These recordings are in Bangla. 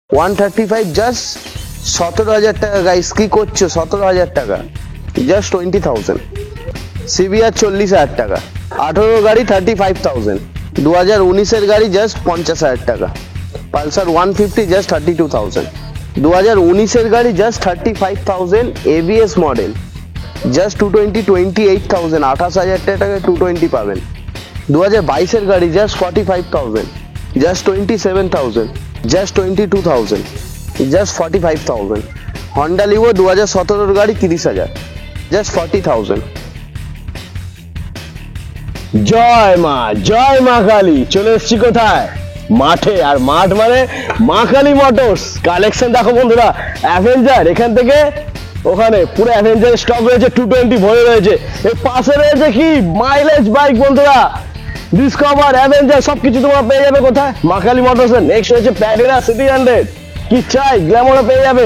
135 জাস্ট 17,000 টাকা গাইস, কি করছো? 17,000 টাকা জাস্ট 20,000। সিবিআর 40,000 টাকা, 18 গাড়ি 35,000, 2019 এর গাড়ি জাস্ট 50,000 টাকা। পালসার 150 জাস্ট 32,000, 2019 এর গাড়ি জাস্ট 35,000, এবিএস মডেল জাস্ট 220 28,000, 28,000 টাকায় 220 পাবেন। 2022 এর গাড়ি just 45,000, just 27,000, just 22,000, just 45,000। Honda Livo 2017 গাড়ি 30,000, জাস্ট 40,000। জয় মা কালী। চলে এসেছি কোথায়? মাঠে। আর মাঠ মানে মা কালী মোটরস। কালেকশন দেখো বন্ধুরা, অ্যাভেঞ্জার এখান থেকে ওখানে পুরো অ্যাভেঞ্জার স্টক রয়েছে, 220 ভরে রয়েছে। এর পাশে রয়েছে কি মাইলেজ বাইক বন্ধুরা, ডিসকভার, অ্যাভেঞ্জার সবকিছু তোমরা পেয়ে যাবে কোথায়? মা কালী মোটরসে। নেক্সট হচ্ছে প্যাডেরা সিটি 100, কি চাই গ্ল্যামারও পেয়ে যাবে।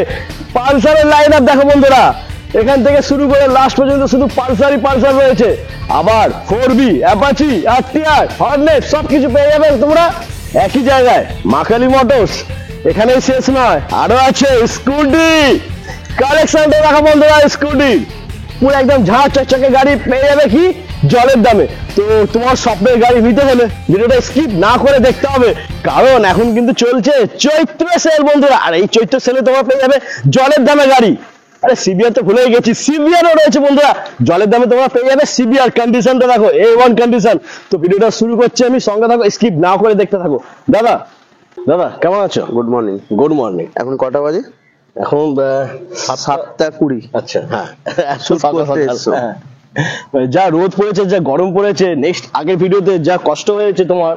পালসারের লাইন আপ দেখো বন্ধুরা, এখান থেকে শুরু করে লাস্ট পর্যন্ত শুধু পালসার রয়েছে। আবার 4B, অ্যাপাচি, আরটিআর, হর্নেট সবকিছু পেয়ে যাবে তোমরা একই জায়গায়, মা কালী মোটরস। এখানেই শেষ নয়, আরো আছে স্কুটি কালেকশনটা দেখো বন্ধুরা। স্কুটি পুরো একদম ঝাড় চকচকে গাড়ি পেয়ে যাবে কি জলের দামে। তো তোমার স্বপ্নের গাড়ি নিতে হলে ভিডিওটা স্কিপ না করে দেখতে হবে, কারণ এখন কিন্তু চলছে চৈত্র সেল বন্ধুরা। আর এই চৈত্র সেলে তোমরা পেয়ে যাবে জলের দামে গাড়ি। আরে সিবিআর তো ভুলেই গেছি, সিবিআরও রয়েছে বন্ধুরা জলের দামে, তোমরা পেয়ে যাবে সিবিআর। কন্ডিশনটা দেখো A1 কন্ডিশন। তো ভিডিওটা শুরু করছি আমি, সঙ্গে থাকো, স্কিপ না করে দেখতে থাকো। দাদা কেমন আছো? Good morning. Good morning. এখন কটা বাজে? এখন 7:20। আচ্ছা, হ্যাঁ শুট করতে এসছো? যা রোদ পড়েছে, যা গরম পড়েছে, নেক্সট আগের ভিডিওতে যা কষ্ট হয়েছে তোমার,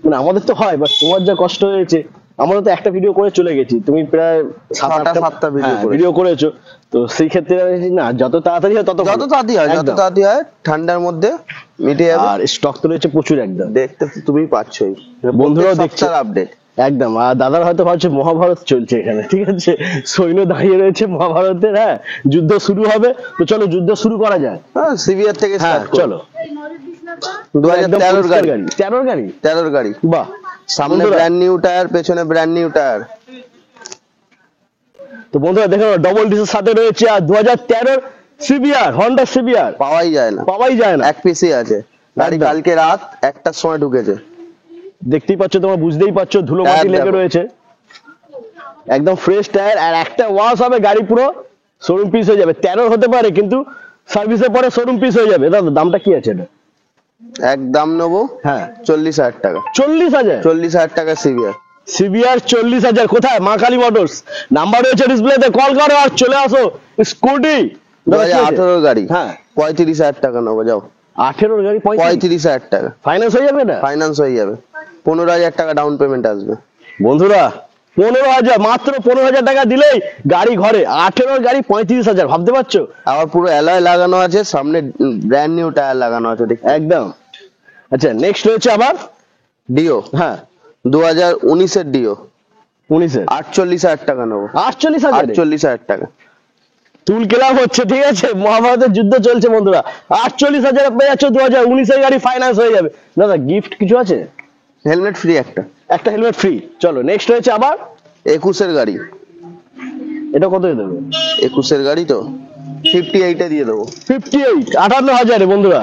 মানে আমাদের তো হয়, বাট তোমার যা কষ্ট হয়েছে, আমরা তো একটা ভিডিও করে চলে গেছি, তুমি প্রায় 7-8টা ভিডিও করেছো। তো সেই ক্ষেত্রে না, যত তাড়াতাড়ি হয় তত তাড়াতাড়ি হয় ঠান্ডার মধ্যে মিটে যাবে। আর স্টক তো রয়েছে প্রচুর, একদম দেখতে তুমি পাচ্ছই, বন্ধুরাও দেখছে আপডেট একদম। আর দাদার হয়তো ভাবছে মহাভারত চলছে এখানে, ঠিক আছে, সৈন্য দাঁড়িয়ে রয়েছে মহাভারতের। হ্যাঁ, যুদ্ধ শুরু হবে, তো চলো যুদ্ধ শুরু করা যায়। হ্যাঁ, সিবিআর থেকে হ্যাঁ চলো। 2013 গাড়ি, 13 গাড়ি, বাহ। সামনে ব্র্যান্ড নিউ টায়ার, পেছনে ব্র্যান্ড নিউ টায়ার। তো বন্ধুরা দেখো, ডবল ডিসের সাথে রয়েছে আর 2013 সিবিআর, হন্ডা সিবিআর পাওয়াই যায় না, এক পিসই আছে। গাড়ি কালকে রাত 1টার সময় ঢুকেছে, দেখতেই পাচ্ছ তোমরা, বুঝতেই পারছো ধুলো মাটি লেগে রয়েছে। একদম ফ্রেশ টায়ার, আর একটা ওয়াশ হবে গাড়ি পুরো শোরুম পিস হয়ে যাবে। 13 হতে পারে, কিন্তু সার্ভিসের পরে শোরুম পিস হয়ে যাবে। দাদা দামটা কি আছে এটা? একদম নেবো, হ্যাঁ 40,000 টাকা। 40,000 টাকা সিবিআর 40,000। কোথায়? মা কালী মোটরস। নাম্বার রয়েছে ডিসপ্লেতে, কল করো আর চলে আসো। স্কুটি 2018 গাড়ি, হ্যাঁ 35,000 টাকা নেবো, যাও। 18 গাড়ি 35,000 টাকা ফাইন্যান্স হয়ে যাবে না? ফাইন্যান্স হয়ে যাবে, 15,000 টাকা ডাউন পেমেন্ট আসবে বন্ধুরা। 15,000, মাত্র 15,000 টাকা দিলেই গাড়ি ঘরে। 18 গাড়ি 35,000, ভাবতে পারছো? আবার পুরো অ্যালয় লাগানো আছে, সামনে ব্র্যান্ড নিউ টায়ার লাগানো আছে একদম। আচ্ছা, নেক্সট রয়েছে আবার ডিও, হ্যাঁ 2019 এর ডিও, 19 48,000 টাকা নেবো। 48,000 টাকা তুল কেলাম হচ্ছে, ঠিক আছে, মহাভারতের যুদ্ধ চলছে বন্ধুরা। 48,000 পেয়ে যাচ্ছ 2019 এর গাড়ি, ফাইন্যান্স হয়ে যাবে। দাদা গিফট কিছু আছে? হেলমেট ফ্রি, একটা হেলমেট ফ্রি। চলো নেক্সট রয়েছে আবার 21 এর গাড়ি। এটা কত দেবে? 21 এর গাড়ি তো 58 এ দিয়ে দেবো। 58, 58,000 বন্ধুরা,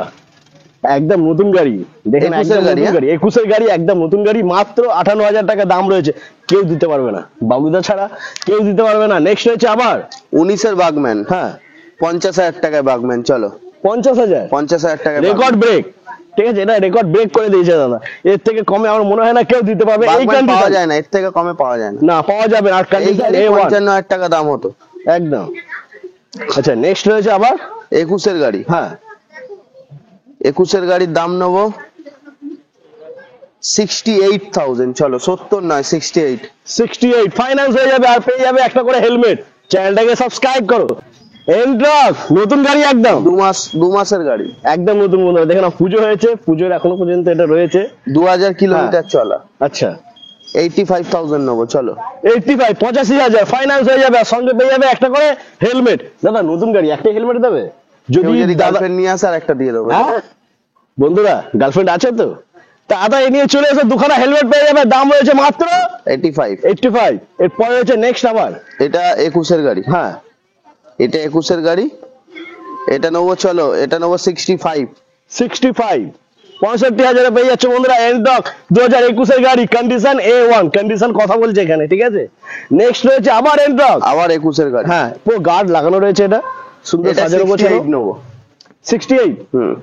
একদম নতুন গাড়ি। দেখেন 21 এর গাড়ি, একদম নতুন গাড়ি, মাত্র 58,000 টাকা দাম রয়েছে। কেউ দিতে পারবে না, বাবুদা ছাড়া কেউ দিতে পারবে না। নেক্সট রয়েছে আবার 19 এর বাগম্যান, হ্যাঁ 50,000 টাকায় বাগম্যান। চলো 50,000 টাকা রেকর্ড ব্রেক, ঠিক আছে, এটা রেকর্ড ব্রেক করে দিয়েছে দাদা। এর থেকে কমে আমার মনে হয় না কেউ দিতে পারবে। এই কন্ডিশন পাওয়া যায় না, এর থেকে কমে পাওয়া যায় না, পাওয়া যাবে না। আর কন্ডিশন A1, 55,000 টাকা দাম হতো একদম। আচ্ছা, নেক্সট রয়েছে আবার 21 এর গাড়ি, হ্যাঁ 21 এর গাড়ির দাম নেবো 68,000। চলো 70 নয়, 68 ফাইন্যান্স হয়ে যাবে। আর পেয়ে যাবে একটা করে হেলমেট। চ্যানেলটাকে সাবস্ক্রাইব করো। এন্ট্রাক নতুন গাড়ি, একদম 2 মাসের গাড়ি, একদম নতুন বন্ধুরা। দেখেন পুজো হয়েছে, পুজোর এখনো পর্যন্ত এটা রয়েছে। 2000 কিলোমিটার চলা। আচ্ছা, 85,000 নেবো। চলো 85, 85,000 ফাইন্যান্স হয়ে যাবে। আর সঙ্গে পেয়ে যাবে একটা করে হেলমেট। দাদা নতুন গাড়ি, একটা হেলমেট দেবে। যদি গার্লফ্রেন্ড নিয়ে আসে আর একটা দিয়ে দেবো। হ্যাঁ বন্ধুরা, গার্লফ্রেন্ড আছে তো? তাড়াতাড়ি নিয়ে চলে এসে দুখানা হেলমেট পেয়ে যাবে, দাম রয়েছে মাত্র 85। 85। এরপরে রয়েছে নেক্সট আবার, এটা 21-এর গাড়ি। হ্যাঁ এটা 21-এর গাড়ি, এটা নেবো, চলো এটা নেবো 65। 65, 65,000 পেয়ে যাচ্ছে বন্ধুরা এনটক 2021-এর গাড়ি, কন্ডিশন A1, কন্ডিশন কথা বলছে এখানে, ঠিক আছে। নেক্সট রয়েছে আবার এনটক, আবার 21-এর গাড়ি। হ্যাঁ পুরো গার্ড লাগানো রয়েছে, এটা সুন্দর এটা সাজানো গোছানো। 68 নেবো। 68, হুম,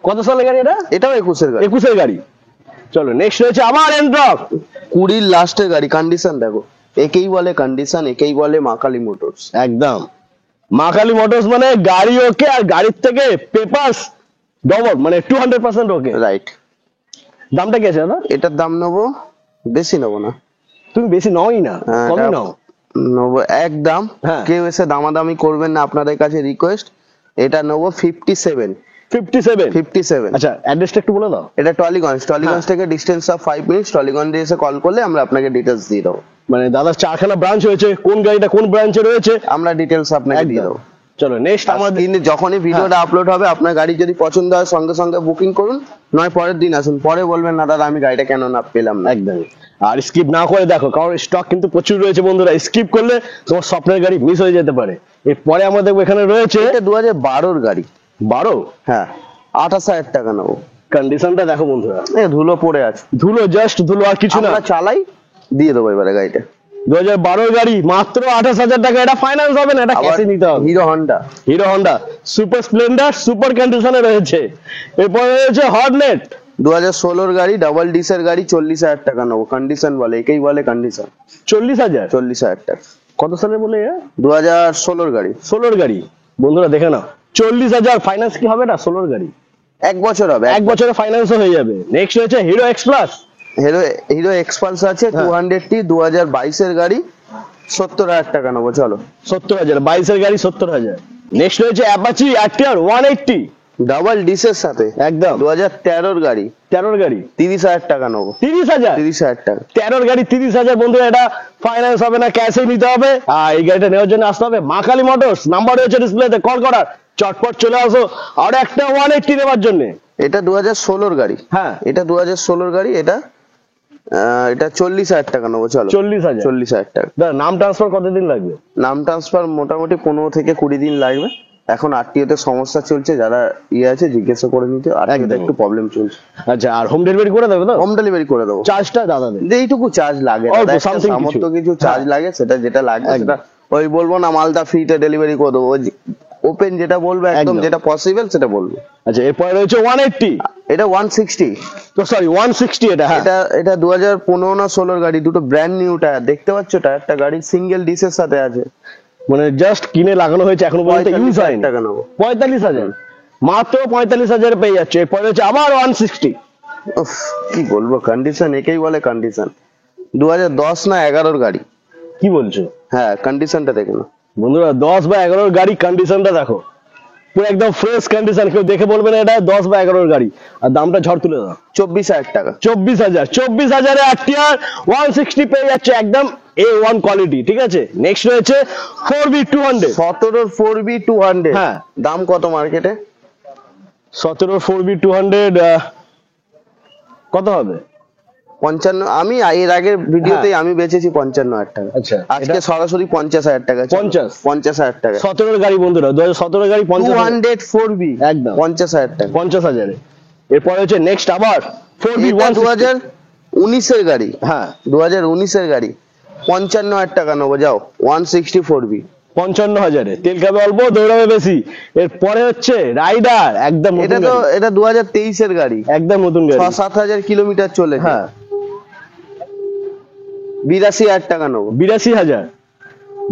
কত সালের গাড়ি এটা? এটাও 21-এর গাড়ি। 21-এর গাড়ি। চলো নেক্সট রয়েছে আবার এনটক 20-র লাস্টের গাড়ি, কন্ডিশন দেখো, একেই বলে কন্ডিশন, একেই বলে মা কালী মোটরস। একদম মা কালী মোটরস, মানে গাড়ি ওকে, আর গাড়ির থেকে পেপারস ডবল, মানে 200% ওকে। রাইট। দামটা কি আছে দাদা? এটার দাম নেবো, বেশি নেবো না। তুমি বেশি নই না, হ্যাঁ, কমই এটা নাও। নেবো একদম। হ্যাঁ। কেউ এসে দামাদামি করবেন না, আপনাদের কাছে রিকোয়েস্ট। এটা নেবো 57। 57। আচ্ছা অ্যাড্রেসটা একটু বলে দাও। এটা টলিগঞ্জ হ্যাঁ। থেকে ডিস্টেন্স অফ 5 মিনিটস। টলিগঞ্জে এসে কল করলে আমরা আপনাকে ডিটেলস দিয়ে দেবো। মানে দাদার 4খানা ব্রাঞ্চ হয়েছে, কোন গাড়িটা কোন ব্রাঞ্চে রয়েছে আমরা ডিটেলস আপনাকে দিয়ে একদম। দেবো। চলো নেক্সট আমাদের, কিন্তু যখনই ভিডিওটা আপলোড হবে, আপনার গাড়ি যদি পছন্দ হয় সঙ্গে সঙ্গে বুকিং করুন, নয় পরের দিন আসুন। পরে বলবেন না দাদা আমি গাড়িটা কেন না পেলাম না। একদমই। আর স্কিপ না করে দেখো, কারণ স্টক কিন্তু প্রচুর রয়েছে বন্ধুরা, স্কিপ করলে তোমার স্বপ্নের গাড়ি মিস হয়ে যেতে পারে। এরপরে আমাদের এখানে রয়েছে এটা 2012-র গাড়ি। 12, হ্যাঁ, 28,000 টাকা নেবো। কন্ডিশনটা দেখো বন্ধুরা, এ ধুলো পড়ে আছে, ধুলো, জাস্ট ধুলো আর কিছু না। আমরা চালাই, দিয়ে দেবো এবারে গাড়িটা। 2012 গাড়ি, মাত্র 28,000 টাকা। এটা ফাইন্যান্স হবে না, এটা ক্যাশে নিতে হবে। Hero Honda. Hero Honda super Splendor, super কন্ডিশনে রয়েছে। এরপরে রয়েছে হর্নেট, 2016-র গাড়ি, ডাবল ডিসের গাড়ি, 40,000 টাকা নেবো। কন্ডিশন বলে, একেই বলে কন্ডিশন। 40,000। 40,000 টাকা। কত সালে বলে? 2016-র গাড়ি। 16 গাড়ি বন্ধুরা দেখে নাও, 40,000। ফাইন্যান্স কি হবে না? 16 গাড়ি 1 বছর হবে। 1 বছরে ফাইন্যান্সও হয়ে যাবে। নেক্সট রয়েছে hero x plus. Hero Xpulse আছে হ্যাঁ। 200টি, 2022-এর গাড়ি, 70,000 টাকা নেবো। চলো। 70,000, 22-এর গাড়ি 70,000। নেক্সট রয়েছে অ্যাপাচি আরটিআর 180, ডাবল ডিসের সাথে, একদম 2013-র গাড়ি, 13 গাড়ি 30,000 টাকা নেবো। 30,000। 30,000 টাকা। 13 গাড়ি 30,000 বন্ধুরা, এটা ফাইন্যান্স হবে না, ক্যাশে নিতে হবে। আর এই গাড়িটা নেওয়ার জন্য আসতে হবে মা কালী মোটরস, নাম্বার রয়েছে ডিসপ্লেতে, কল করার, চটপট চলে আসো। আর একটা 180 নেওয়ার জন্য। এটা 2016-র গাড়ি। হ্যাঁ, এটা 2016-র গাড়ি। এটা 40,000 টাকা নেবো। চলো। 40,000। 40,000 টাকা। দাদা নাম ট্রান্সফার কতদিন লাগবে? নাম ট্রান্সফার মোটামুটি 15 থেকে 20 দিন লাগবে। এখন আরটিওতে সমস্যা চলছে, যারা আছে জিজ্ঞাসা করে নিতে, আরটিওতে একদম। একটু প্রবলেম চলছে। আচ্ছা, আর হোম ডেলিভারি করে দেবে তো? হোম ডেলিভারি করে দেবো। চার্জটা দাদা দেবে? যেইটুকু চার্জ লাগে, অল্প, দাদা, একটা something কিছু। সামর্থ্য কিছু চার্জ হ্যাঁ। লাগে, সেটা যেটা লাগবে একদম। সেটা ওই বলবো না মালটা ফ্রিতে ডেলিভারি করে দেবো। ওপেন যেটা বলবো, একদম একদম। যেটা পসিবল সেটা বলবো। আচ্ছা, এরপরে রয়েছে 180, এটা 160। তো সরি 160 এটা। হ্যাঁ, এটা 2015 না 16-র গাড়ি, দুটো ব্র্যান্ড নিউ টায়ার। দেখতে পাচ্ছ টায়ারটা, গাড়ি সিঙ্গেল ডিসের সাথে আছে। মানে জাস্ট কিনে লাগানো হয়েছে, এখনো পর্যন্ত ইউজ 45,000 হয়নি। টাকা নেবো। 45,000, মাত্র 45,000 পেয়ে যাচ্ছে। এরপরে রয়েছে আবার 160। উফ, কি বলবো, কন্ডিশন একেই বলে কন্ডিশন। 2010 না 11-র গাড়ি। কি বলছো? হ্যাঁ, কন্ডিশনটা দেখে নাও বন্ধুরা, 10 বা 11-র গাড়ি, কন্ডিশনটা দেখো, পুরো একদম ফ্রেশ কন্ডিশন। কেউ দেখে বলবে না এটা 10 বা 11-র গাড়ি। আর দামটা ঝড় তুলে দাও। 24,000 টাকা। 24,000। 24,000-এ আরটিআর 160 পেয়ে যাচ্ছে, একদম A1 কোয়ালিটি, ঠিক আছে। নেক্সট রয়েছে 4B200। 17-র 4B200। হ্যাঁ। দাম কত মার্কেটে? 17-র 4B200 কত হবে? 55। আমি এর আগের ভিডিওতেই আমি বেচেছি 55,000 টাকা। আচ্ছা, আজকে সরাসরি 50,000 টাকা। 50,000 টাকা। 17-র গাড়ি বন্ধুরা, 2017-র গাড়ি 50,000। 200 4B একদম 50,000 টাকা। 50,000-এ। এরপরে হচ্ছে নেক্সট আবার 4B এটা 160। 2019-এর গাড়ি। হ্যাঁ, 2019-এর গাড়ি, 55,000 টাকা নেবো। যাও, 160 4B। 55,000-এ। তেল খাবে অল্প, দৌড়াবে বেশি। এরপরে হচ্ছে রাইডার, একদম নতুন গাড়ি। এটা 2023-এর গাড়ি, একদম নতুন গাড়ি। 6-7 হাজার কিলোমিটার চলেছে। হ্যাঁ, 82,000 টাকা নেবো। 82,000।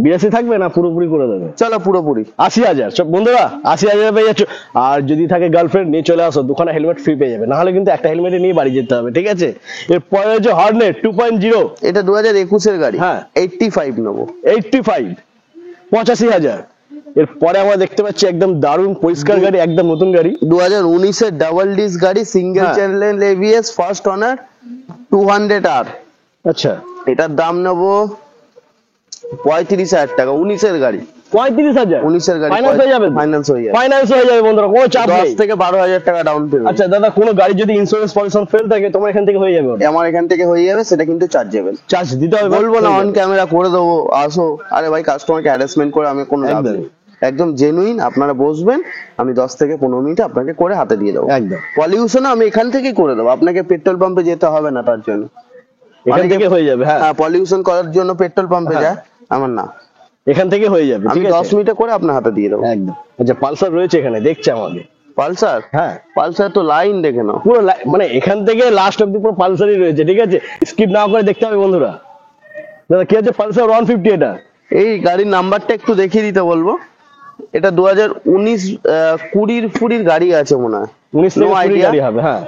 82 থাকবে না পুরোপুরি করে দেবে? চলো পুরোপুরি 80,000। সব বন্ধুরা 80,000 পেয়ে যাচ্ছ। আর যদি থাকে গার্লফ্রেন্ড, নিয়ে চলে আসো, দুখানা হেলমেট ফ্রি পেয়ে যাবে। না হলে কিন্তু একটা হেলমেট নিয়ে বাড়ি যেতে হবে, ঠিক আছে। এরপরে হচ্ছে হর্নেট 2.0। এটা 2021-এর গাড়ি। হ্যাঁ। 85 নেবো। 85, 85,000। এরপরে আমরা দেখতে পাচ্ছি একদম দারুণ পরিষ্কার গাড়ি, একদম নতুন গাড়ি। 2019-এর ডাবল ডিস গাড়ি, সিঙ্গেল হ্যাঁ। Channel ABS, first owner, 200R। আচ্ছা, এটার দাম নেবো 35,000 টাকা। 19-এর গাড়ি। 35,000 19-এর গাড়ি ফাইন্যান্স হয়ে যাবে, ফাইন্যান্স হয়ে যাবে, ফাইন্যান্স হয়ে যাবে বন্ধুরা, কোনো চাপ নেই। 10 থেকে 12,000 টাকা ডাউন পেমেন্ট। আচ্ছা দাদা, কোনো গাড়ি যদি ইন্স্যুরেন্স পলিউশন ফেল থাকে তোমার এখান থেকে হয়ে যাবে? আমার এখান থেকে হয়ে যাবে, সেটা কিন্তু চার্জেবল, চার্জ দিতে হবে, বলবো না অন ক্যামেরা করে দেবো আসো। আরে ভাই, কাস্টমারকে হ্যারাসমেন্ট করে আমি কোনো লাভ নেই, একদম জেনুইন। আপনারা বসবেন, আমি 10 থেকে 15 মিনিটে আপনাকে করে হাতে দিয়ে দেবো। একদম পলিউশন আমি এখান থেকেই করে দেবো, আপনাকে পেট্রোল পাম্পে যেতে হবে না তার জন্য, এখান থেকে হয়ে যাবে। হ্যাঁ, পলিউশন করার জন্য পেট্রোল পাম্পে যায়, আমার না, এখান থেকে হয়ে যাবে, আমি ঠিক আছে 10 মিনিটে করে আপনার হাতে দিয়ে দেবো। একদম। আচ্ছা, পালসার রয়েছে এখানে দেখছে আমাকে, পালসার, হ্যাঁ পালসার তো লাইন দেখে নাও পুরো মানে এখান থেকে লাস্ট অব্দি পুরো পালসারই রয়েছে, ঠিক আছে, স্কিপ না করে দেখতে হবে বন্ধুরা। দাদা কি আছে? পালসার 150, এটা এই গাড়ির নাম্বারটা একটু দেখিয়ে দিতে বলবো। এটা 2019 20 ফুড়ির গাড়ি আছে মনে হয়, 19 থেকে No 20 idea. গাড়ি হবে। হ্যাঁ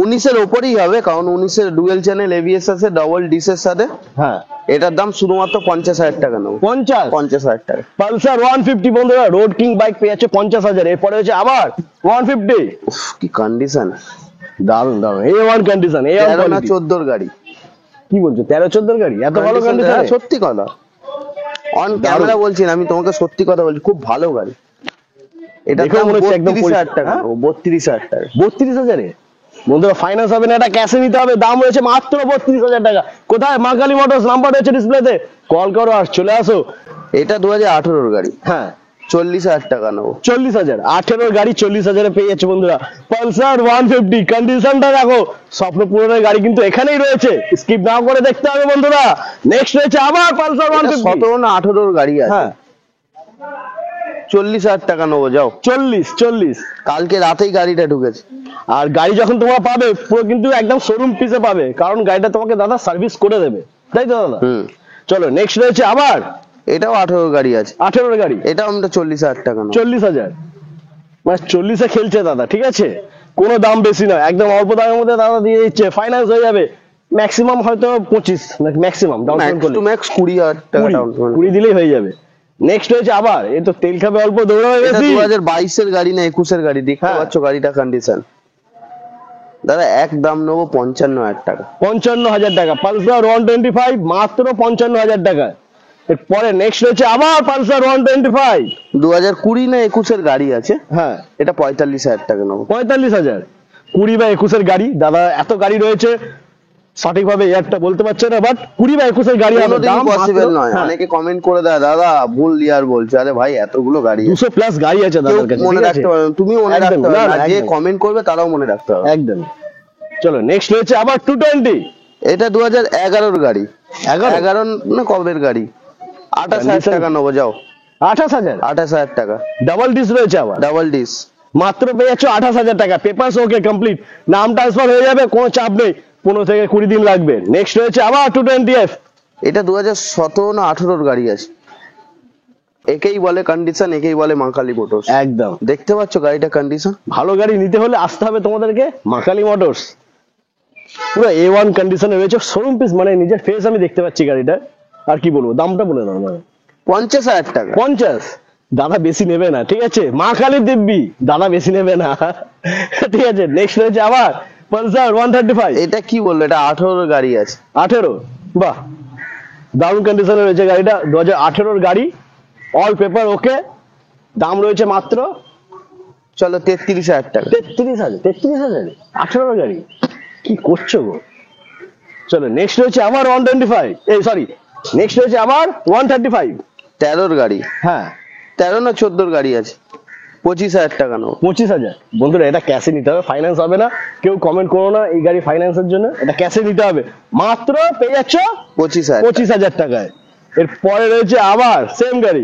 19-এর ওপরেই হবে, কারণ 19-এর ডুয়েল চ্যানেল এবিএস আছে, ডাবল ডিসের সাথে। হ্যাঁ, এটার দাম শুধুমাত্র 50,000 টাকা নেবো, 50,000 টাকা। পালসার 150 বন্ধুরা, রোড কিং বাইক পেয়ে যাচ্ছে 50,000। এরপরে হচ্ছে আবার 150। উফ, কি কন্ডিশন, দারুন দারুন, A1 কন্ডিশন, A1 13 না quality। 14 গাড়ি, কি বলছো, 13-14 গাড়ি এত ভালো Condition, কন্ডিশন? হ্যাঁ, সত্যি কথা, অন ক্যামেরা বলছি না, আমি তোমাকে সত্যি কথা বলছি, খুব ভালো গাড়ি। এটা দেখে মনে হচ্ছে একদম 32,000 টাকা, হ্যাঁ? 32,000 টাকা। 32,000-এ বন্ধুরা ফাইন্যান্স হবে না, এটা ক্যাশে নিতে হবে। দাম রয়েছে মাত্র 32,000 টাকা। কোথায়? মা কালী মোটরস, নাম্বার রয়েছে ডিসপ্লেতে, কল করো আর চলে আসো। এটা 2018-এর গাড়ি, হ্যাঁ 40,000 টাকা নেবো। 40,000, 18 গাড়ি 40,000-এ পেয়ে যাচ্ছে বন্ধুরা। পালসার 150 কন্ডিশনটা দেখো, স্বপ্ন পূরণের গাড়ি কিন্তু এখানেই রয়েছে, স্কিপ না করে দেখতে হবে বন্ধুরা। নেক্সট রয়েছে আবার পালসার 150। 17 না 18-এর গাড়ি আছে, হ্যাঁ 40,000 টাকা নেবো, যাও। 40। কালকে রাতেই গাড়িটা ঢুকেছে। আর গাড়ি যখন তোমরা পাবে পুরো কিন্তু একদম শোরুম পিসে পাবে, কারণ গাড়িটা তোমাকে দাদা সার্ভিস করে দেবে, তাই তো দাদা? চলো নেক্সট রয়েছে আবার, এটাও 18 গাড়ি আছে, 18 গাড়ি, এটাও আমরা 40,000 টাকা নেবো। 40,000, মানে 40-এ খেলছে দাদা, ঠিক আছে, কোনো দাম বেশি নয়, একদম অল্প দামের মধ্যে দাদা দিয়ে দিচ্ছে, ফাইন্যান্স হয়ে যাবে ম্যাক্সিমাম হয়তো 25, ম্যাক্সিমাম ডাউন পেমেন্ট করলে ম্যাক্স 20,000 টাকা ডাউন পেমেন্ট। 20 দিলেই হয়ে যাবে। নেক্সট রয়েছে আবার, এই তো তেল খাবে অল্প, দৌড়াবে এটা বেশি। 2022-এর গাড়ি না 21-এর গাড়ি, দেখতে হ্যাঁ। পাচ্ছ গাড়িটা কন্ডিশন। দাদা এক দাম নেবো 55,000 টাকা। 55,000 টাকা, পালসার 125 মাত্র 55,000 টাকা। এরপরে নেক্সট রয়েছে আবার পালসার 125। 2020 না 21-এর গাড়ি আছে, হ্যাঁ এটা 45,000 টাকা নেবো। 45,000, 20 বা 21-এর গাড়ি দাদা, এত গাড়ি রয়েছে সঠিকভাবে ইয়ারটা বলতে পারছে না, বাট 20 বা 21-এর গাড়ি হবে, কোনোদিনই দাম পসিবল নয়। হ্যাঁ, অনেকে কমেন্ট করে দেয় দাদা ভুল ইয়ার বলছে, আরে ভাই এতগুলো গাড়ি আছে, 200 প্লাস গাড়ি আছে কেউ দাদার কাছে, মনে ঠিক আছে? রাখতে পারবে, তুমি মনে একদম, রাখতে পারবে না, না, যে একদম। কমেন্ট করবে তারাও মনে রাখতে হবে। একদম। চলো নেক্সট রয়েছে আবার 220। এটা 2011-এর গাড়ি, 11 11 না কবের গাড়ি, 28,000 টাকা নেবো, যাও। 28,000, 28,000 টাকা, ডাবল ডিস রয়েছে আবার, ডাবল ডিস, মাত্র পেয়ে যাচ্ছ 28,000 টাকা। পেপারস ওকে কমপ্লিট, নাম ট্রান্সফার হয়ে যাবে, কোনো চাপ নেই, 15 থেকে 20 দিন লাগবে। নেক্সট রয়েছে আবার 220F। এটা 2017 না 18-এর গাড়ি আছে, একেই বলে কন্ডিশন, একেই বলে মা কালী মোটরস। একদম, দেখতে পাচ্ছ গাড়িটা কন্ডিশন। ভালো গাড়ি নিতে হলে আসতে হবে তোমাদেরকে মা কালী মোটরস। পুরো A1 কন্ডিশনে রয়েছে, শোরুম পিস, মানে নিজের ফেস আমি দেখতে পাচ্ছি গাড়িটা। আর কি বলবো, দামটা বলে দাও না। 50,000 টাকা। 50, দাদা বেশি নেবে না, ঠিক আছে, মা কালী দিব্যি, দাদা বেশি নেবে না, ঠিক আছে। নেক্সট রয়েছে আবার পালসার 135। এটা কি বললো, এটা 18-এর গাড়ি আছে। 18, বাহ, দারুণ কন্ডিশনে রয়েছে গাড়িটা, 2018-এর গাড়ি, অল পেপার ওকে। দাম রয়েছে মাত্র চলো 33,000 টাকা। 33,000, 18-এর গাড়ি, কি করছো গো? চলো নেক্সট রয়েছে আবার 125, এই সরি, নেক্সট রয়েছে আবার 135। 13-এর গাড়ি, হ্যাঁ 13 না 14-এর গাড়ি আছে, 25,000 টাকা নেবো। 25,000 বন্ধুরা, এটা ক্যাশে নিতে হবে, ফাইন্যান্স হবে না। কেউ কমেন্ট করো না এই গাড়ি ফাইন্যান্সের জন্য, এটা ক্যাশে নিতে হবে, মাত্র পেয়ে যাচ্ছ 25,000। 25,000 টাকায়। এর পরে রয়েছে আবার সেম গাড়ি,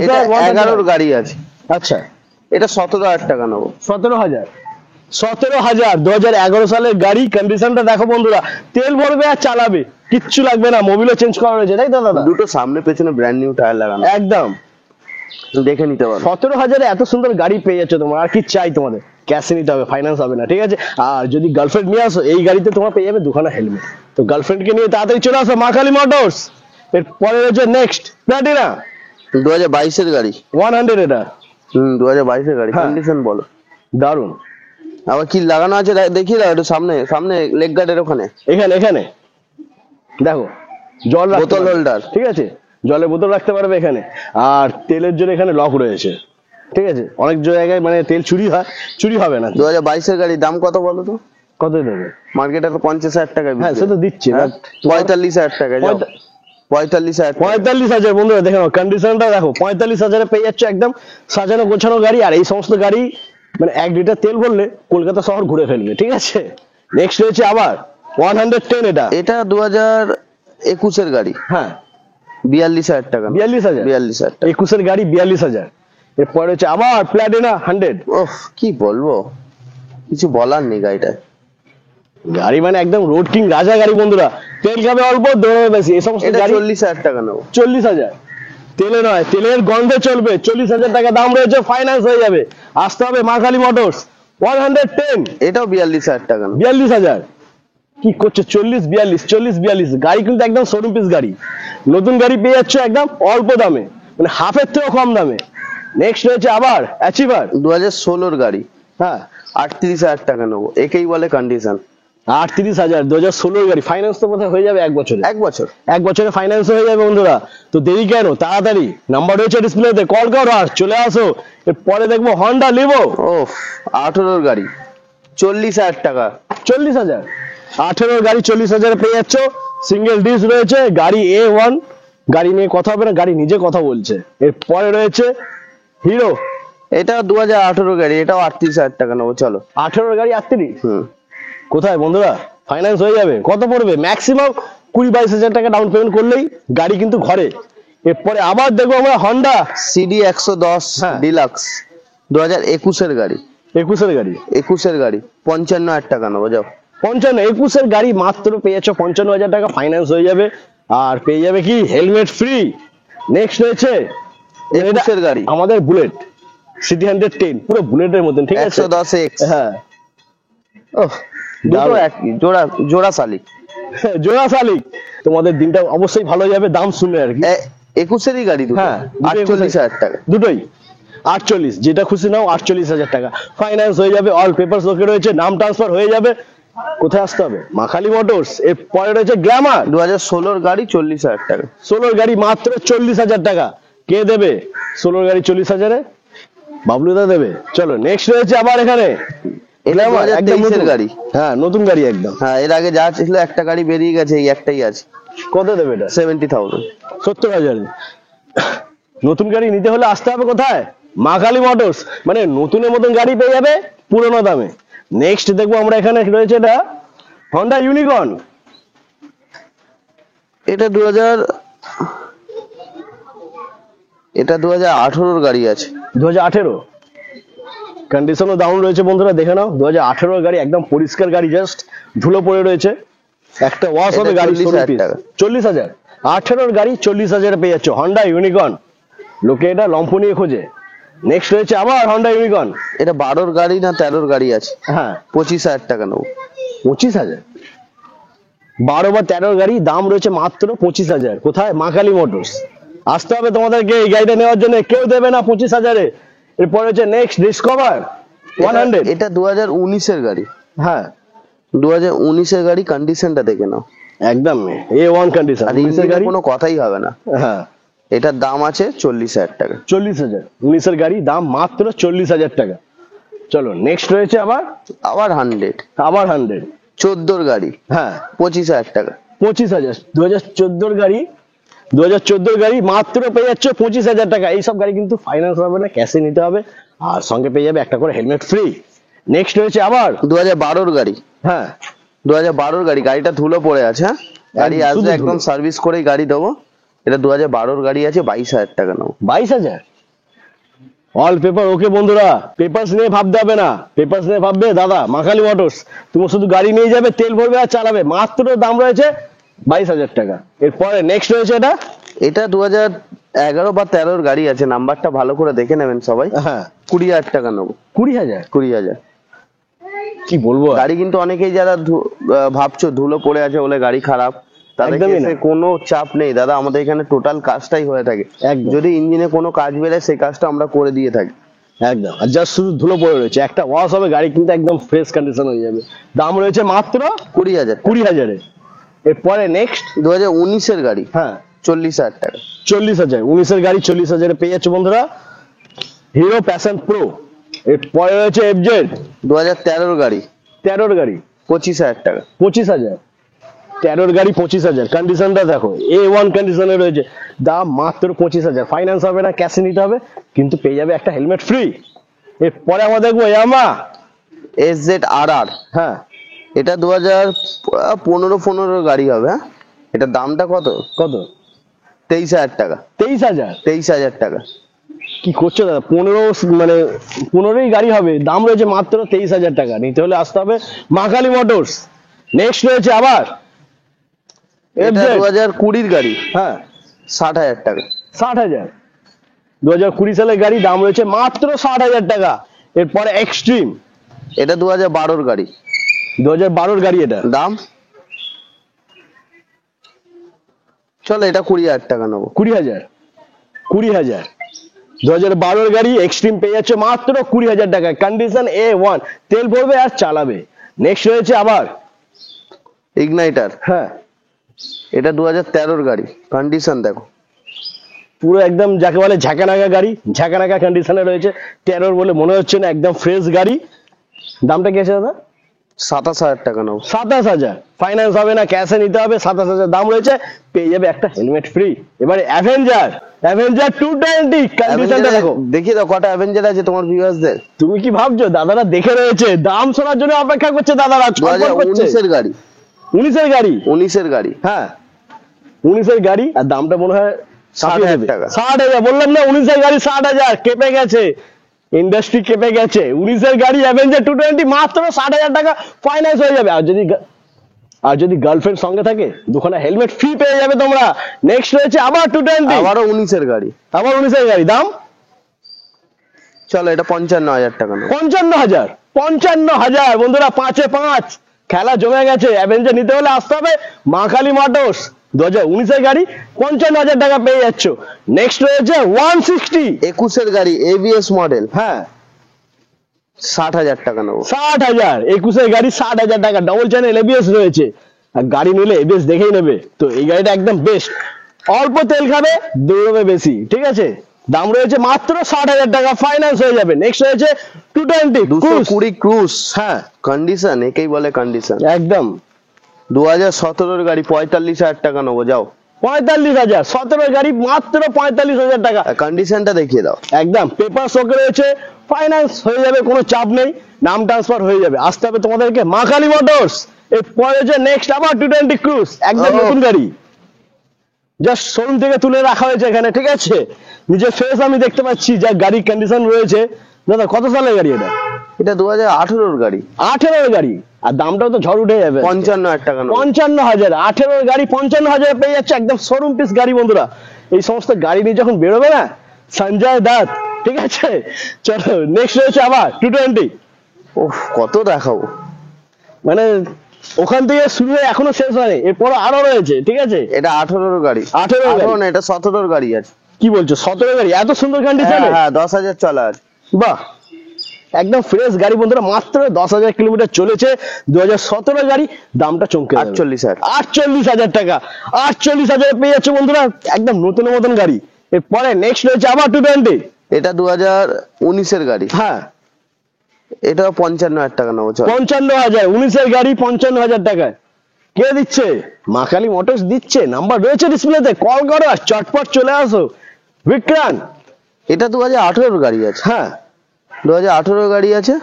এটা 11-এর গাড়ি আছে, আচ্ছা, এটা 17,000 টাকা নেবো। 17,000, 2011 সালের গাড়ি। কন্ডিশনটা দেখো বন্ধুরা, তেল ভরবে আর চালাবে, কিচ্ছু লাগবে না, মোবিলও চেঞ্জ করা রয়েছে, তাই তো দাদা? দুটো সামনে পেছনে ব্র্যান্ড নিউ টায়ার লাগানো, একদম। দেখে নিতে পারো। 17,000-এ এত সুন্দর গাড়ি পেয়ে যাচ্ছ তোমার, আর কি চাই তোমাদের? ক্যাশে নিতে হবে, ফাইন্যান্স হবে না, ঠিক আছে। আর যদি গার্লফ্রেন্ড নিয়ে আসো, এই গাড়িতে তোমরা পেয়ে যাবে 2খানা হেলমেট। তো গার্লফ্রেন্ডকে নিয়ে তাড়াতাড়ি চলে আসো মা কালী মোটরস। এর পরে রয়েছে নেক্সট প্লাটিনা 2022-এর গাড়ি। 100, এটা 2022-এর গাড়ি, হ্যাঁ। কন্ডিশন বলো। দারুন। আবার কি লাগানো আছে দেখিয়ে দাও একটু, সামনে সামনে লেগ গার্ডের ওখানে এখানে দেখো, জল রাখতে বোতল পারবে, হোল্ডার। ঠিক আছে, জলের বোতল রাখতে পারবে এখানে। আর তেলের জন্য এখানে লক রয়েছে, ঠিক আছে। অনেক জায়গায় মানে তেল চুরি হয়, চুরি হবে না। 2022-এর গাড়ি দাম কত বলো তো? কত দেবে? মার্কেটে তো 50,000 টাকা। হ্যাঁ সে তো দিচ্ছে, 45,000 টাকা। 45,000। 45,000 বন্ধুরা দেখো কন্ডিশনটা দেখো, 45,000-এ পেয়ে যাচ্ছে একদম সাজানো গোছানো গাড়ি। আর এই সমস্ত গাড়ি মানে 1 লিটার তেল ভরলে কলকাতা শহর ঘুরে ফেলবে, ঠিক আছে। নেক্সট রয়েছে আবার 110, এটা 2021-এর গাড়ি। হ্যাঁ 42,000 টাকা। 42,000, 42,000 টাকা। 21-এর গাড়ি 42,000। এরপরে হচ্ছে আবার প্লাটিনা 100। ওহ কি বলবো, কিছু বলার নেই গাড়িটা। গাড়ি মানে একদম রোড কিং রাজা গাড়ি বন্ধুরা। তেল খাবে অল্প, দৌড়াবে বেশি। এই সমস্ত এটা গাড়ি 40,000 টাকা নেবো। 40,000 তেলে নয়, তেলের গন্ধে চলবে। 40,000 টাকা দাম রয়েছে, ফাইন্যান্স হয়ে যাবে। আসতে হবে মা কালী মোটরস। 110, এটাও 42,000 টাকা নেবো। 42,000 কি করছে? 40-42 গাড়ি কিন্তু একদম শোরুম পিস গাড়ি। নতুন গাড়ি পেয়ে যাচ্ছে একদম অল্প দামে, মানে হাফের থেকেও কম দামে। নেক্সট রয়েছে আবার অ্যাচিভার 2016-র গাড়ি। হ্যাঁ 38,000 টাকা নেবো। একেই বলে কন্ডিশন। 38,000, 2016-র গাড়ি। ফাইন্যান্স তো বোধহয় হয়ে যাবে 1 বছরে। 1 বছর। 1 বছরে ফাইন্যান্স হয়ে যাবে বন্ধুরা। তো দেরি কেন, তাড়াতাড়ি নাম্বার রয়েছে ডিসপ্লেতে, কল করো আর চলে আসো। এরপরে দেখবো হন্ডা লিভো। ও 18-র গাড়ি 40,000 টাকা। 40,000, 18-র গাড়ি 40,000-এ পেয়ে যাচ্ছ। সিঙ্গেল ডিস রয়েছে, গাড়ি A1। গাড়ি নিয়ে কথা হবে না, গাড়ি নিজে কথা বলছে। এরপরে রয়েছে হিরো। এটা 2018-র গাড়ি, এটাও 38,000 টাকা নেবো। চলো 18-র গাড়ি 38। হুম। কোথায় বন্ধুরা, ফাইন্যান্স হয়ে যাবে। কত পড়বে? ম্যাক্সিমাম 20-22 হাজার টাকা ডাউন পেমেন্ট করলেই গাড়ি কিন্তু ঘরে। এরপরে আবার দেখবো আমরা হন্ডা সিডি 110 হ্যাঁ। ডিলাক্স 2021-এর গাড়ি। 21-এর গাড়ি। 21-এর গাড়ি 55,000 টাকা নেবো। যাও 55, 21-এর গাড়ি মাত্র পেয়ে যাচ্ছ 55,000 টাকা, ফাইন্যান্স হয়ে যাবে। আর পেয়ে যাবে কি হেলমেট ফ্রি। নেক্সট রয়েছে 21-এর গাড়ি আমাদের বুলেট সিটি 110, পুরো বুলেটের মতন, ঠিক আছে। 110X। হ্যাঁ ওহ দুটো একই, জোড়া জোড়া শালিক। জোড়া শালিক। তোমাদের দিনটা অবশ্যই ভালো যাবে দাম শুনে আর কি। 21-এরই গাড়ি দুটো। হ্যাঁ 48,000 টাকা। দুটোই 48, যেটা খুশি নাও। 48,000 টাকা ফাইন্যান্স হয়ে যাবে। অল পেপারস ওকে রয়েছে, নাম ট্রান্সফার হয়ে যাবে। কোথায় আসতে হবে? মা কালী মোটরস। এর পরে রয়েছে গ্ল্যামার 2016-র গাড়ি 40,000 টাকা। 16-র গাড়ি মাত্র 40,000 টাকা। কে দেবে 16-র গাড়ি 40,000-এ? বাবলুদা দেবে। চলো নেক্সট রয়েছে আবার এখানে এটা গ্ল্যামার, একদম 2023-এর নতুন গাড়ি। হ্যাঁ নতুন গাড়ি একদম। হ্যাঁ এর আগে যা ছিল একটা গাড়ি বেরিয়ে গেছে, এই একটাই আছে। কত দেবে এটা? 70,000। 70,000। নতুন গাড়ি নিতে হলে আসতে হবে কোথায়? মা কালী মোটরস। মানে নতুনের মতন গাড়ি পেয়ে যাবে পুরোনো দামে। নেক্সট দেখবো আমরা এখানে রয়েছে এটা হন্ডা ইউনিকর্ন। এটা 2018-র গাড়ি আছে। 2018 কন্ডিশনও ডাউন রয়েছে বন্ধুরা, দেখে নাও। 2018-র গাড়ি, একদম পরিষ্কার গাড়ি, জাস্ট ধুলো পড়ে রয়েছে। একটা ওয়াশ হবে এটা গাড়ি। 40,000 টাকা। 40,000, 18-র গাড়ি 40,000-এ পেয়ে যাচ্ছ হন্ডা ইউনিকর্ন। লোকে এটা লম্ফ নিয়ে খোঁজে। নেক্সট রয়েছে আবার হন্ডা ইউনিকর্ন। এটা 12-র গাড়ি না 13-র গাড়ি আছে। হ্যাঁ 25,000 টাকা নেবো। 25,000, 12 বা 13-র গাড়ি দাম রয়েছে মাত্র 25,000। কোথায়? মা কালী মোটরস। আসতে হবে তোমাদেরকে এই গাড়িটা নেওয়ার জন্য। কেউ দেবে না 25,000-এ। এরপরে হচ্ছে নেক্সট ডিসকভার 100। এটা 2019-এর গাড়ি। হ্যাঁ 2019-এর গাড়ি, কন্ডিশনটা দেখে নাও একদম A1 কন্ডিশন। আর ইঞ্জিনের গাড়ি কোনো কথাই হবে না। হ্যাঁ এটার দাম আছে 40,000 টাকা। 40,000, 19-এর গাড়ি দাম মাত্র 40,000 টাকা। চলো নেক্সট রয়েছে আবার 100। 100। 14-র গাড়ি হ্যাঁ 25,000 টাকা। 25,000, 2014-র গাড়ি। 2014-র গাড়ি মাত্র পেয়ে যাচ্ছে 25,000 টাকা। এইসব গাড়ি কিন্তু ফাইন্যান্স হবে না, ক্যাশে নিতে হবে। আর সঙ্গে পেয়ে যাবে একটা করে হেলমেট ফ্রি। নেক্সট রয়েছে আবার 2012-র গাড়ি। হ্যাঁ 2012-র গাড়ি, গাড়িটা ধুলো পড়ে আছে। হ্যাঁ গাড়ি শুধু আসবে, ধুলো। একদম সার্ভিস করেই গাড়ি দেবো। এটা 2012-র গাড়ি আছে, 22,000 টাকা নেবো। 22,000। অল পেপার ওকে বন্ধুরা, পেপারস নিয়ে ভাবতে হবে না। পেপারস নিয়ে ভাববে দাদা মা কালী মোটরস। তুমি শুধু গাড়ি নিয়ে যাবে, তেল ভরবে আর চালাবে। মাত্র দাম রয়েছে 22,000 টাকা। এরপরে নেক্সট রয়েছে এটা 2011 বা 13-র গাড়ি আছে, নাম্বারটা ভালো করে দেখে নেবেন সবাই। হ্যাঁ 20,000 টাকা নেবো। 20,000। 20,000 কি বলবো আর? গাড়ি কিন্তু অনেকেই যারা ভাবছো ধুলো পড়ে আছে বলে গাড়ি খারাপ, তাদের একদমই না। ক্ষেত্রে কোনো চাপ নেই দাদা। আমাদের এখানে টোটাল কাজটাই হয়ে থাকে। একদম। যদি ইঞ্জিনে কোনো কাজ বেরোয় সেই কাজটা আমরা করে দিয়ে থাকি। একদম। আর জাস্ট শুধু ধুলো পড়ে রয়েছে, একটা ওয়াশ হবে গাড়ি কিন্তু একদম ফ্রেশ কন্ডিশন হয়ে যাবে। দাম রয়েছে মাত্র 20,000। 20,000-এ। এরপরে নেক্সট 2019-এর গাড়ি হ্যাঁ 40,000 টাকা। 40,000 19-এর গাড়ি 40,000 পেয়ে যাচ্ছে বন্ধুরা হিরো প্যাশন প্রো। এরপরে রয়েছে এফজেড 2013 গাড়ি 13-এর গাড়ি 25,000 টাকা। 25,000 13-এর গাড়ি 25,000 কন্ডিশনটা দেখো A1 কন্ডিশনে রয়েছে দাম মাত্র 25,000 ফাইন্যান্স হবে না ক্যাশে নিতে হবে কিন্তু পেয়ে যাবে একটা হেলমেট ফ্রি। এরপরে আমরা দেখবো ইয়ামা SZRR, হ্যাঁ এটা 2015 গাড়ি হবে। হ্যাঁ, এটা দামটা কত? কত 23,000 টাকা। 23,000 23,000 টাকা। কি করছো দাদা 15ই গাড়ি হবে দাম রয়েছে মাত্র 23,000 টাকা। নিতে হলে আসতে হবে মা কালী মোটরস। নেক্সট রয়েছে আবার এটা FZ 2020 গাড়ি, হ্যাঁ 60,000 টাকা। 60,000 2020 সালের গাড়ি দাম রয়েছে মাত্র 60,000 টাকা। এরপরে এক্সট্রিম এটা 2012 গাড়ি, 2012-এর গাড়ি এটা দাম চলো এটা 20,000 টাকা নেবো। 20,000 2012-এর গাড়ি এক্সট্রিম পেয়ে যাচ্ছে মাত্র 20,000 টাকা কন্ডিশন A1 তেল ভরবে আর চালাবে। নেক্সট রয়েছে আবার ইগনাইটার, হ্যাঁ এটা 2013 গাড়ি, কন্ডিশন দেখো পুরো একদম যাকে বলে ঝাঁকানাকা গাড়ি ঝাঁকানাকা কন্ডিশনে রয়েছে 13 বলে মনে হচ্ছে না একদম ফ্রেশ গাড়ি। দামটা কি আছে দাদা 27,000 টাকা নেবো। 27,000 ফাইন্যান্স হবে না ক্যাশে নিতে হবে 27,000 দাম রয়েছে পেয়ে যাবে একটা হেলমেট ফ্রি। এবারে অ্যাভেঞ্জার 220 কন্ডিশনটা দেখো দেখিয়ে দাও কটা অ্যাভেঞ্জার আছে তোমার ভিউয়ার্সদের। তুমি কি ভাবছো দাদারা দেখে রয়েছে দাম শোনার জন্য অপেক্ষা করছে দাদারা 2019 গাড়ি 19-এর গাড়ি 19 গাড়ি, হ্যাঁ 19-এর গাড়ি আর দামটা মনে হয় 60,000 টাকা। 60,000 বললাম না 19-এর গাড়ি 60,000 কেঁপে গেছে ইন্ডাস্ট্রি কেঁপে গেছে। 19-এর গাড়ি অ্যাভেঞ্জার 220 মাত্র 60,000 টাকা ফাইন্যান্স হয়ে যাবে। আর যদি গার্লফ্রেন্ড সঙ্গে থাকে দুখানা হেলমেট ফ্রি পেয়ে যাবে তোমরা। নেক্সট রয়েছে আবার 220 আবারও 19 গাড়ি, আবার 19-এর গাড়ি দাম চলো এটা 55,000 টাকা নেবো। 55,000 বন্ধুরা 5-এ 5 খেলা জমে গেছে। অ্যাভেঞ্জার নিতে হলে আসতে হবে মা কালী মোটরস 2019-এর গাড়ি 55,000 টাকা পেয়ে যাচ্ছ। নেক্সট রয়েছে 160 21 গাড়ি ABS মডেল, হ্যাঁ 60,000 টাকা নেবো। 60,000 21-এর গাড়ি 60,000 টাকা ডবল চ্যানেল এবিএস রয়েছে। আর গাড়ি নিলে এবিএস দেখেই নেবে তো এই গাড়িটা একদম বেস্ট অল্প তেল খাবে দৌড়বে বেশি ঠিক আছে। দাম রয়েছে মাত্র 60,000 টাকা ফাইন্যান্স হয়ে যাবে। নেক্সট রয়েছে 220 220 ক্রুজ, হ্যাঁ কন্ডিশন একেই বলে কন্ডিশন। একদম 2017 গাড়ি 45,000 টাকা নেবো, যাও 45,000 17-এর গাড়ি মাত্র 45,000 টাকা। কন্ডিশনটা দেখিয়ে দাও। একদম পেপার ওকে রয়েছে ফাইন্যান্স হয়ে যাবে কোনো চাপ নেই নাম ট্রান্সফার হয়ে যাবে। আসতে হবে তোমাদেরকে মা কালী মোটরস। এরপরে রয়েছে নেক্সট আবার 220 ক্রুজ একদম নতুন গাড়ি জাস্ট শোরুম থেকে তুলে রাখা হয়েছে এখানে ঠিক আছে। নিজের ফেস আমি দেখতে পাচ্ছি যা গাড়ির কন্ডিশন রয়েছে। দাদা কত সালের গাড়ি এটা? এটা 2018 গাড়ি, 18-এর গাড়ি আর দামটাও তো ঝড় উঠে যাবে 55,000 টাকা নেবো। 55,000 18-এর গাড়ি 55,000 পেয়ে যাচ্ছে একদম শোরুম পিস গাড়ি বন্ধুরা। এই সমস্ত গাড়ি নিয়ে যখন বেরোবে না সঞ্জয় দত্ত ঠিক আছে। চলো নেক্সট রয়েছে আবার 220 ওহ কত দেখাবো, মানে ওখান থেকে শুরু হয়ে এখনো শেষ হয়নি এরপর আরো রয়েছে ঠিক আছে। এটা 18 গাড়ি, 18 না এটা 17 গাড়ি আছে। কি বলছো 17 গাড়ি এত সুন্দর কন্ডিশনে? হ্যাঁ 10,000 চলা আছে। বাহ একদম ফ্রেশ গাড়ি বন্ধুরা মাত্র 10,000 কিলোমিটার চলেছে 2017 গাড়ি দামটা চমকে 48,000 48,000 টাকা 48,000 পেয়ে যাচ্ছে বন্ধুরা একদম নতুন মতন গাড়ি। এরপরে নেক্সট রয়েছে আবার 220 এটা 2019 গাড়ি, হ্যাঁ এটা 55,000 টাকা নেবো, চলো 55,000 19-এর গাড়ি 55,000 টাকায় কে দিচ্ছে? মা কালী মোটরস দিচ্ছে। নাম্বার রয়েছে ডিসপ্লেতে কল করো আর চটপট চলে আসো। বিক্রান্ত এটা 2018 গাড়ি আছে, হ্যাঁ 2018 গাড়ি আছে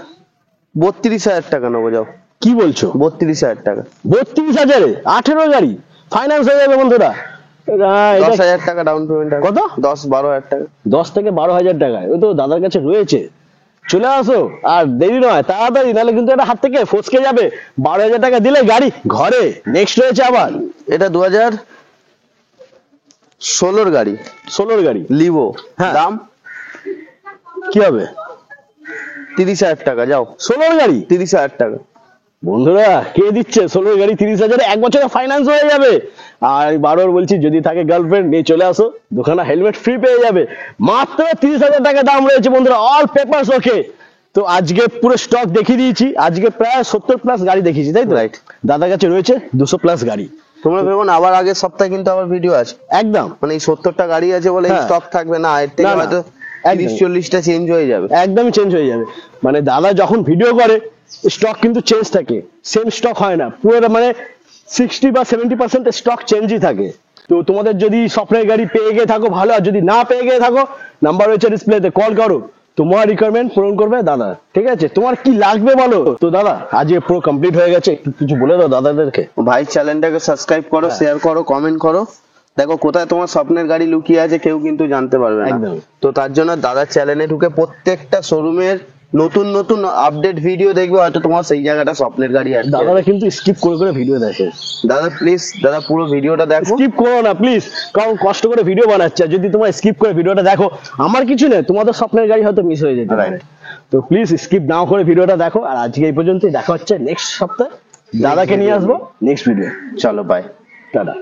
32,000 টাকা নেবো, যাও। কি বলছো 32,000 টাকা, 32,000 18 গাড়ি ফাইন্যান্স হয়ে যাবে বন্ধুরা। 10,000 টাকা ডাউন পেমেন্ট। কত? 10-12,000 টাকা, 10 থেকে 12,000 টাকায় ওই তো দাদার কাছে রয়েছে। চলে আসো আর দেরি নয় তাড়াতাড়ি নাহলে কিন্তু এটা হাত থেকে ফসকে যাবে। 12,000 টাকা দিলে গাড়ি ঘরে। নেক্সট রয়েছে আবার এটা 2016 গাড়ি, 16-এর গাড়ি লিভো, হ্যাঁ। দাম কি হবে 30,000 টাকা, যাও 16-এর গাড়ি 30,000 টাকা। বন্ধুরা কে দিচ্ছে 16-এর গাড়ি 30,000 এক বছরে ফাইন্যান্স হয়ে যাবে। আর বারবার বলছি যদি থাকে গার্লফ্রেন্ড নিয়ে চলে আসো দুখানা হেলমেট ফ্রি পেয়ে যাবে। মাত্র 30,000 টাকা দাম রয়েছে বন্ধুরা অল পেপারস ওকে। তো আজকে পুরো স্টক দেখিয়ে দিয়েছি। আজকে প্রায় 70 প্লাস গাড়ি দেখিয়েছি তাই তো? রাইট। দাদার কাছে রয়েছে 200 প্লাস গাড়ি তোমরা ভেবো না আবার আগের সপ্তাহে কিন্তু আবার ভিডিও আছে, একদম মানে এই 70টা গাড়ি আছে বলে হ্যাঁ। স্টক থাকবে না, এর থেকে না, না, হয়তো একদম। 30-40টা চেঞ্জ হয়ে যাবে। একদমই চেঞ্জ হয়ে যাবে। মানে দাদা যখন ভিডিও করে স্টক কিন্তু চেঞ্জ থাকে, সেম স্টক হয় না, পুরো মানে 60 বা 70% স্টক চেঞ্জই থাকে। তো তোমাদের যদি স্বপ্নের গাড়ি পেয়ে গিয়ে থাকো ভালো, আর যদি না পেয়ে গিয়ে থাকো নাম্বার রয়েছে ডিসপ্লেতে, কল করো, তোমার রিকোয়ারমেন্ট পূরণ করবে দাদা, ঠিক আছে? তোমার কি লাগবে বলো। তো দাদা আজকে পুরো কমপ্লিট হয়ে গেছে, একটু কিছু বলে দাও দাদাদেরকে। ভাই চ্যানেলটাকে সাবস্ক্রাইব করো, হ্যাঁ। শেয়ার করো, কমেন্ট করো। দেখো কোথায় তোমার স্বপ্নের গাড়ি লুকিয়ে আছে কেউ কিন্তু জানতে পারবে না। একদম। তো তার জন্য দাদার চ্যানেলে ঢুকে প্রত্যেকটা শোরুমের নতুন নতুন আপডেট ভিডিও দেখবে, হয়তো তোমার সেই জায়গাটা স্বপ্নের গাড়ি আছে। দাদারা কিন্তু স্কিপ করে করে ভিডিও দেখে। দাদা প্লিজ দাদা পুরো ভিডিওটা দেখো। স্কিপ করো না প্লিজ, কারণ কষ্ট করে ভিডিও বানাচ্ছে, আর যদি তোমার স্কিপ করে ভিডিওটা দেখো আমার কিছু নেই, তোমাদের স্বপ্নের গাড়ি হয়তো মিস হয়ে যেতে পারে। তো প্লিজ স্কিপ নাও করে ভিডিওটা দেখো। আর আজকে এই পর্যন্তই, দেখা হচ্ছে নেক্সট সপ্তাহে, দাদাকে নিয়ে আসবো নেক্সট ভিডিও। চলো বাই। টাটা।